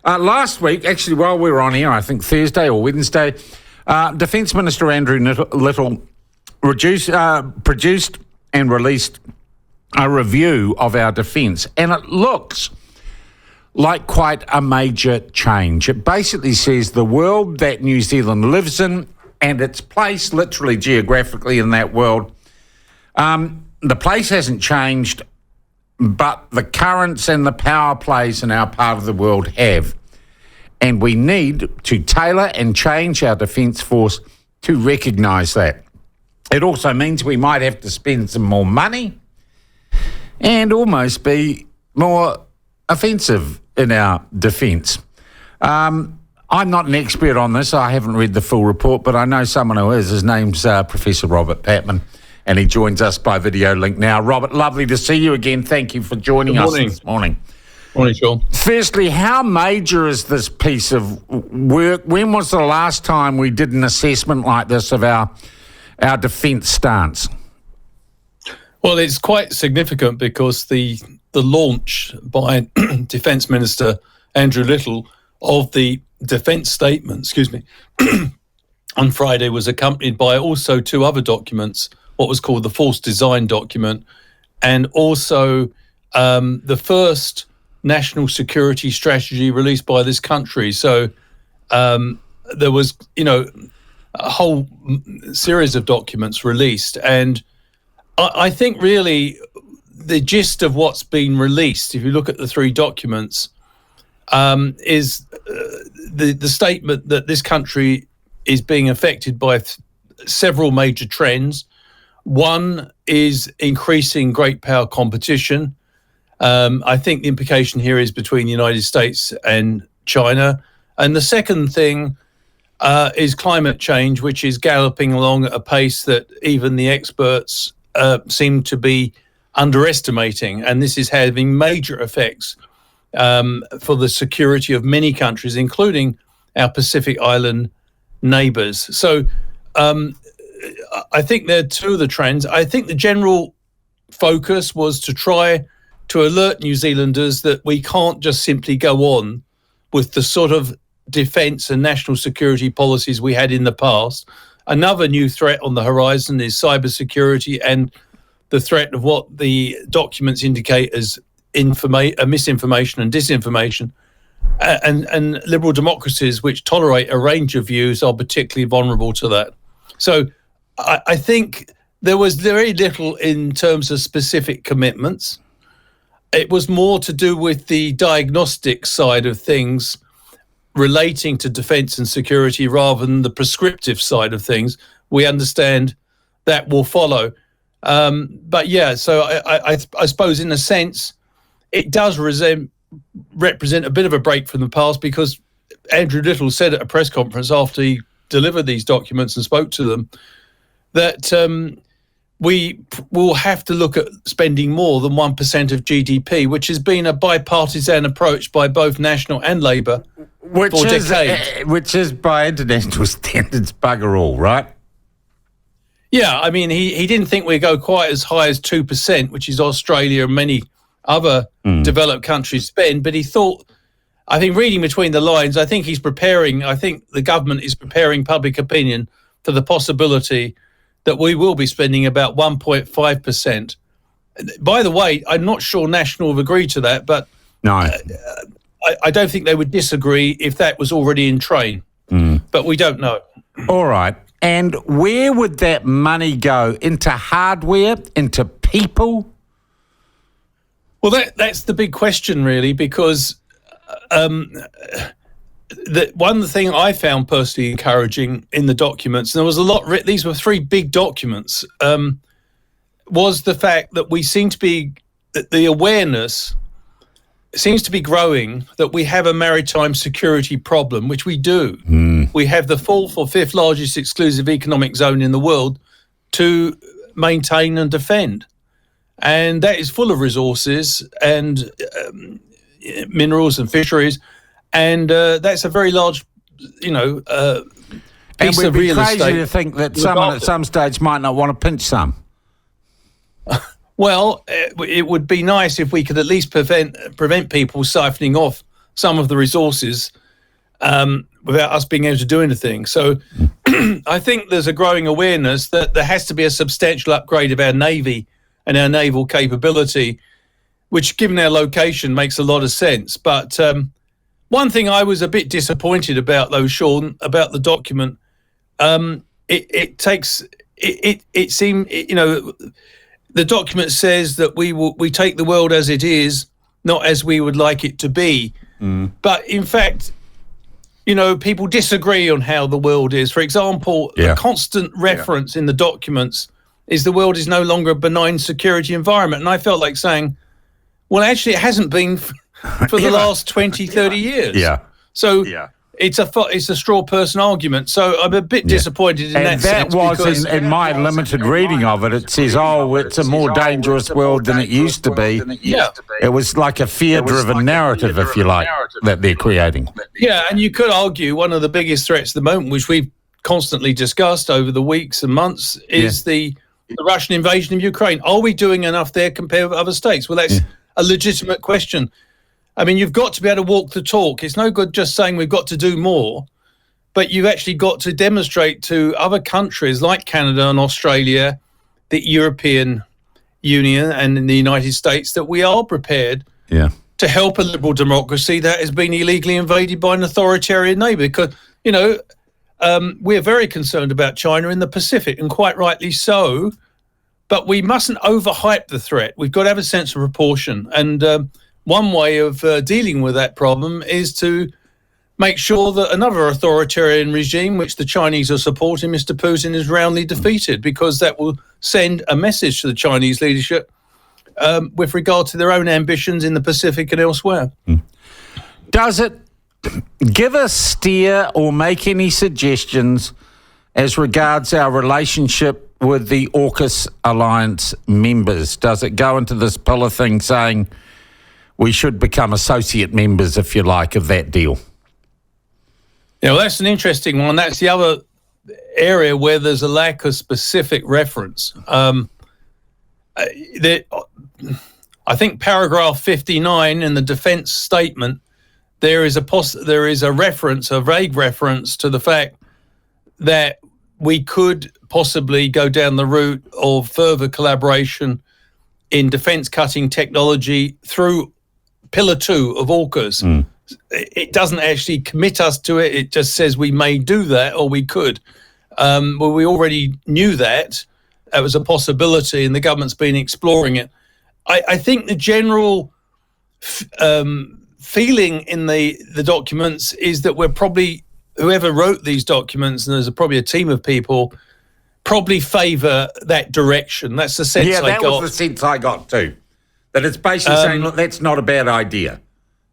Last week, actually, while we were on air, I think Thursday or Wednesday, Defence Minister Andrew Little produced and released a review of our defence, and it looks like quite a major change. It basically says the world that New Zealand lives in and its place literally geographically in that world, the place hasn't changed, but the currents and the power plays in our part of the world have. And we need to tailor and change our defence force to recognise that. It also means we might have to spend some more money and almost be more offensive in our defence. I'm not an expert on this. I haven't read the full report, but I know someone who is. His name's Professor Robert Patman, and he joins us by video link now. Robert, lovely to see you again. Thank you for joining us this morning. Morning, Sean. Firstly, how major is this piece of work? When was the last time we did an assessment like this of our defence stance? Well, it's quite significant because the launch by Defence Minister Andrew Little of the defence statement, on Friday was accompanied by also two other documents, what was called the Force Design document, and also the first national security strategy released by this country. So there was, a whole series of documents released. And I think really the gist of what's been released, if you look at the three documents, is the statement that this country is being affected by several major trends. One is increasing great power competition. I think the implication here is between the United States and China. And the second thing is climate change, which is galloping along at a pace that even the experts seem to be underestimating. And this is having major effects for the security of many countries, including our Pacific Island neighbours. So I think there are two of the trends. I think the general focus was to try to alert New Zealanders that we can't just simply go on with the sort of defence and national security policies we had in the past. Another new threat on the horizon is cybersecurity and the threat of what the documents indicate as misinformation and disinformation. And liberal democracies which tolerate a range of views are particularly vulnerable to that. So I think there was very little in terms of specific commitments. It was more to do with the diagnostic side of things relating to defence and security rather than the prescriptive side of things. We understand that will follow. But yeah, so I suppose in a sense, it does represent a bit of a break from the past, because Andrew Little said at a press conference after he delivered these documents and spoke to them that we will have to look at spending more than 1% of GDP, which has been a bipartisan approach by both National and Labour for decades. Which is, by international standards, bugger all, right? Yeah, I mean, he didn't think we'd go quite as high as 2%, which is Australia and many other developed countries spend, but he thought, I think reading between the lines, I think the government is preparing public opinion for the possibility that we will be spending about 1.5%. By the way, I'm not sure National have agreed to that, but no, I don't think they would disagree if that was already in train. But we don't know. All right. And where would that money go? Into hardware? Into people? Well, that's the big question, really, because one thing I found personally encouraging in the documents, and there was a lot, these were three big documents, was the fact that the awareness seems to be growing that we have a maritime security problem, which we do. We have the fourth or fifth largest exclusive economic zone in the world to maintain and defend. And that is full of resources and minerals and fisheries. And that's a very large, piece of real estate. And we'd be crazy to think that someone at some stage might not want to pinch some. Well, it would be nice if we could at least prevent people siphoning off some of the resources without us being able to do anything. So I think there's a growing awareness that there has to be a substantial upgrade of our Navy and our naval capability, which, given our location, makes a lot of sense. But one thing I was a bit disappointed about, though, Sean, about the document, it seemed, the document says that we take the world as it is, not as we would like it to be. But in fact, people disagree on how the world is. For example, the constant reference in the documents is the world is no longer a benign security environment. And I felt like saying, well, actually, it hasn't been for the last 20, 30 years. Yeah. So it's a straw person argument. So I'm a bit disappointed in that sense. And that was, in my limited reading of it, it says, it's a more dangerous world than it used to be. Yeah. It was like a fear-driven narrative, if you like, that they're creating. Yeah, and you could argue one of the biggest threats at the moment, which we've constantly discussed over the weeks and months, is the Russian invasion of Ukraine. Are we doing enough there compared with other states? Well, that's a legitimate question. I mean, you've got to be able to walk the talk. It's no good just saying we've got to do more, but you've actually got to demonstrate to other countries like Canada and Australia, the European Union and in the United States that we are prepared to help a liberal democracy that has been illegally invaded by an authoritarian neighbour. Because, we're very concerned about China in the Pacific, and quite rightly so, but we mustn't overhype the threat. We've got to have a sense of proportion. And one way of dealing with that problem is to make sure that another authoritarian regime, which the Chinese are supporting, Mr. Putin, is roundly defeated, because that will send a message to the Chinese leadership with regard to their own ambitions in the Pacific and elsewhere. Does it give a steer or make any suggestions as regards our relationship with the AUKUS alliance members? Does it go into this pillar thing saying we should become associate members, if you like, of that deal? That's an interesting one. That's the other area where there's a lack of specific reference. I think paragraph 59 in the defence statement, there is a reference, a vague reference to the fact that we could possibly go down the route of further collaboration in defence cutting technology through Pillar 2 of AUKUS. It doesn't actually commit us to it. It just says we may do that, or we could. Well, we already knew that. It was a possibility, and the government's been exploring it. I think the general feeling in the documents is that we're probably, whoever wrote these documents, and there's probably a team of people, probably favour that direction. That's the sense I got. Yeah, that was the sense I got too. That it's basically saying, look, that's not a bad idea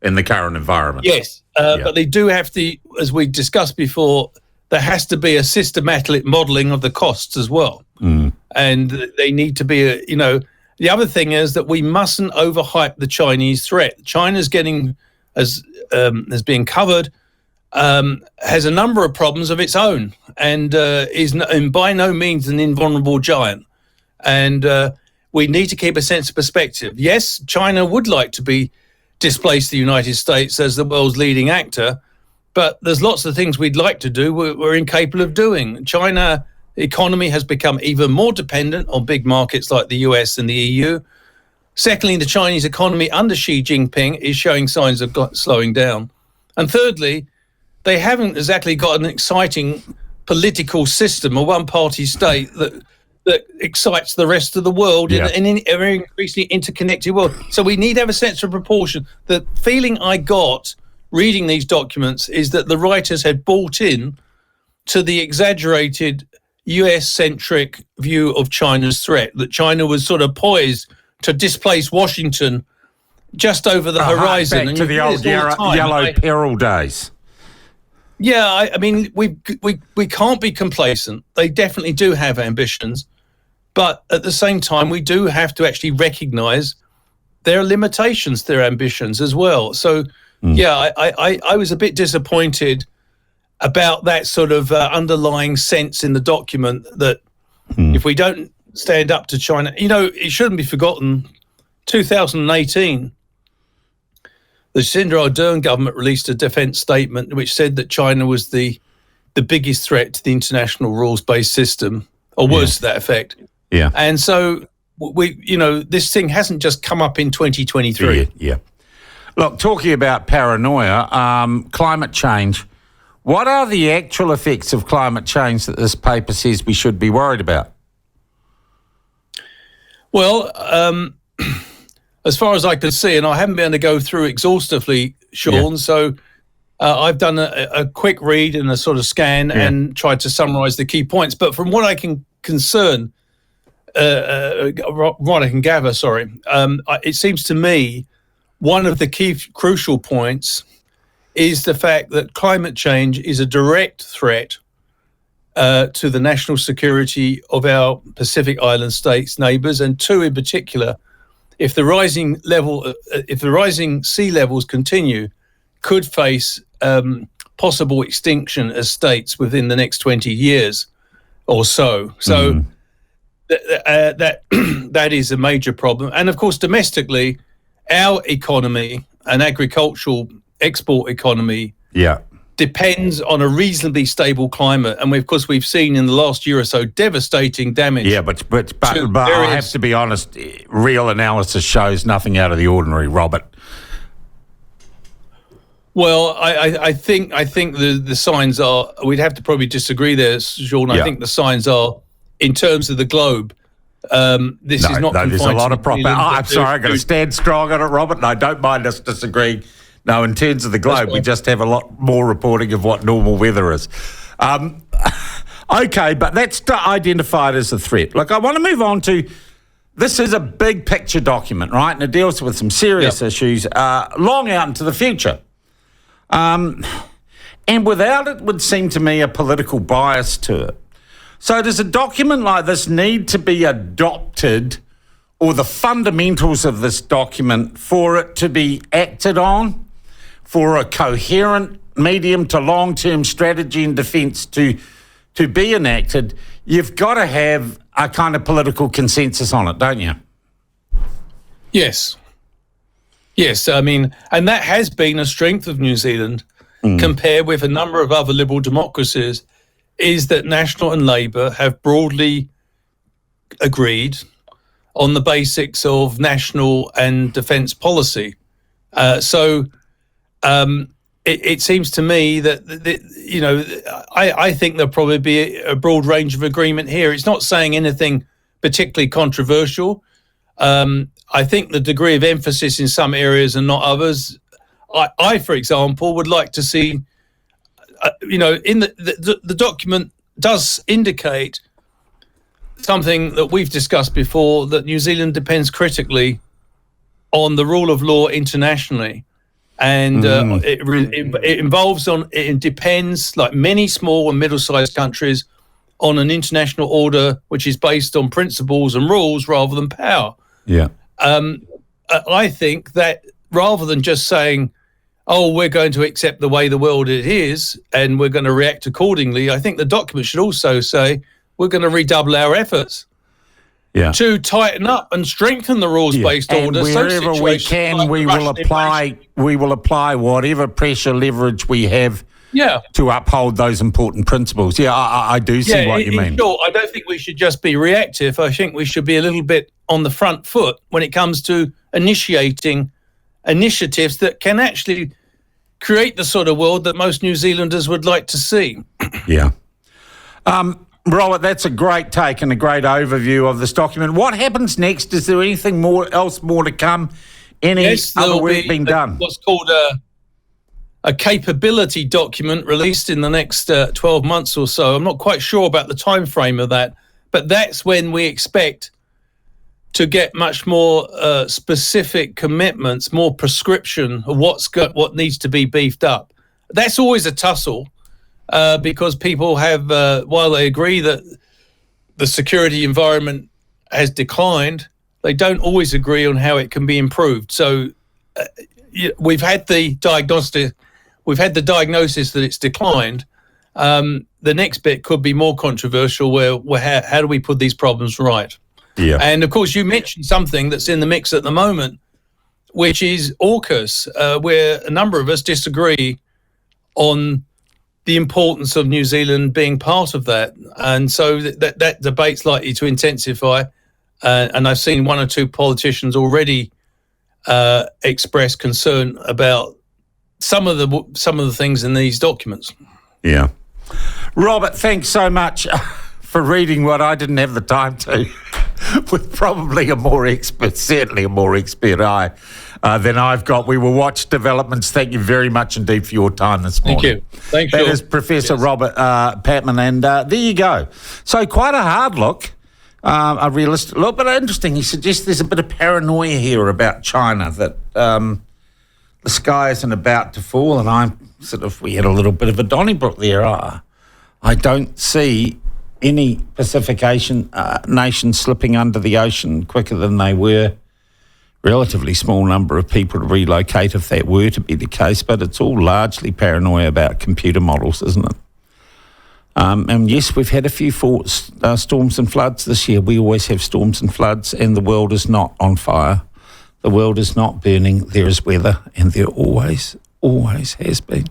in the current environment. Yes, but they do have to, as we discussed before, there has to be a systematic modelling of the costs as well. And they need to be, the other thing is that we mustn't overhype the Chinese threat. China's getting, as being covered, has a number of problems of its own, and is by no means an invulnerable giant. And we need to keep a sense of perspective. Yes, China would like to displace the United States as the world's leading actor, but there's lots of things we'd like to do we're incapable of doing. China economy has become even more dependent on big markets like the US and the EU. Secondly, the Chinese economy under Xi Jinping is showing signs of slowing down. And thirdly, they haven't exactly got an exciting political system, a one-party state that excites the rest of the world in an increasingly interconnected world. So we need to have a sense of proportion. The feeling I got reading these documents is that the writers had bought in to the exaggerated US-centric view of China's threat, that China was sort of poised to displace Washington just over the horizon. Back to the old yellow peril days. Yeah, I mean, we can't be complacent. They definitely do have ambitions. But at the same time, we do have to actually recognise there are limitations to their ambitions as well. So, I was a bit disappointed about that sort of underlying sense in the document that if we don't stand up to China, it shouldn't be forgotten, 2018, the Jacinda Ardern government released a defence statement which said that China was the biggest threat to the international rules-based system, or words to that effect. Yeah. And so this thing hasn't just come up in 2023. Yeah. Look, talking about paranoia, climate change. What are the actual effects of climate change that this paper says we should be worried about? Well, as far as I can see, and I haven't been able to go through exhaustively, Sean, so I've done a quick read and a sort of scan and tried to summarise the key points. But from what I can gather, it seems to me one of the key crucial points is the fact that climate change is a direct threat to the national security of our Pacific Island states neighbours, and two in particular, if the rising sea levels continue, could face possible extinction as states within the next 20 years or so. So that is a major problem. And of course, domestically, our economy, an agricultural export economy, depends on a reasonably stable climate. And we've seen in the last year or so devastating damage. Yeah, but I have to be honest, real analysis shows nothing out of the ordinary, Robert. Well, I think the signs are, we'd have to probably disagree there, Sean. I think the signs are, in terms of the globe, this is not confined there's a lot of to I'm sorry, I'm going to stand strong on it, Robert, and I don't mind us disagreeing. No, in terms of the globe, we just have a lot more reporting of what normal weather is. Okay, but that's identified as a threat. Look, I want to move on to, this is a big picture document, right? And it deals with some serious issues long out into the future. And without it would seem to me a political bias to it. So does a document like this need to be adopted, or the fundamentals of this document, for it to be acted on, for a coherent medium to long-term strategy in defence to be enacted? You've got to have a kind of political consensus on it, don't you? Yes, I mean, and that has been a strength of New Zealand compared with a number of other liberal democracies, is that National and Labour have broadly agreed on the basics of national and defence policy. It seems to me that, I think there'll probably be a broad range of agreement here. It's not saying anything particularly controversial. I think the degree of emphasis in some areas and not others. I, for example, would like to see, in the document does indicate something that we've discussed before, that New Zealand depends critically on the rule of law internationally. And it depends, like many small and middle-sized countries, on an international order which is based on principles and rules rather than power. Yeah. I think that rather than just saying, we're going to accept the way the world it is and we're going to react accordingly, I think the document should also say we're going to redouble our efforts to tighten up and strengthen the rules-based order. Wherever we can, we will apply whatever pressure leverage we have to uphold those important principles. I do see what you mean. Short, I don't think we should just be reactive. I think we should be a little bit on the front foot when it comes to initiating initiatives that can actually create the sort of world that most New Zealanders would like to see. Yeah. Robert, that's a great take and a great overview of this document. What happens next? Is there anything more to come? Any other work being done? What's called a capability document released in the next 12 months or so. I'm not quite sure about the time frame of that, but that's when we expect to get much more specific commitments, more prescription of what needs to be beefed up. That's always a tussle. Because people have, while they agree that the security environment has declined, they don't always agree on how it can be improved. So we've had the diagnosis that it's declined. The next bit could be more controversial, where how do we put these problems right? Yeah. And of course, you mentioned something that's in the mix at the moment, which is AUKUS, where a number of us disagree on the importance of New Zealand being part of that. And so that debate's likely to intensify. And I've seen one or two politicians already express concern about some of the things in these documents. Yeah. Robert, thanks so much for reading what I didn't have the time to, with probably certainly a more expert eye than I've got. We will watch developments. Thank you very much indeed for your time this morning. Thank you. Thanks. That is Professor Robert Patman, and there you go. So quite a hard look, a realistic look, but interesting. He suggests there's a bit of paranoia here about China, that the sky isn't about to fall, and we had a little bit of a Donnybrook there. I don't see any Pacific nations slipping under the ocean quicker than they were. Relatively small number of people to relocate if that were to be the case, but it's all largely paranoia about computer models, isn't it? And yes, we've had a few storms and floods this year. We always have storms and floods, and the world is not on fire. The world is not burning. There is weather, and there always has been.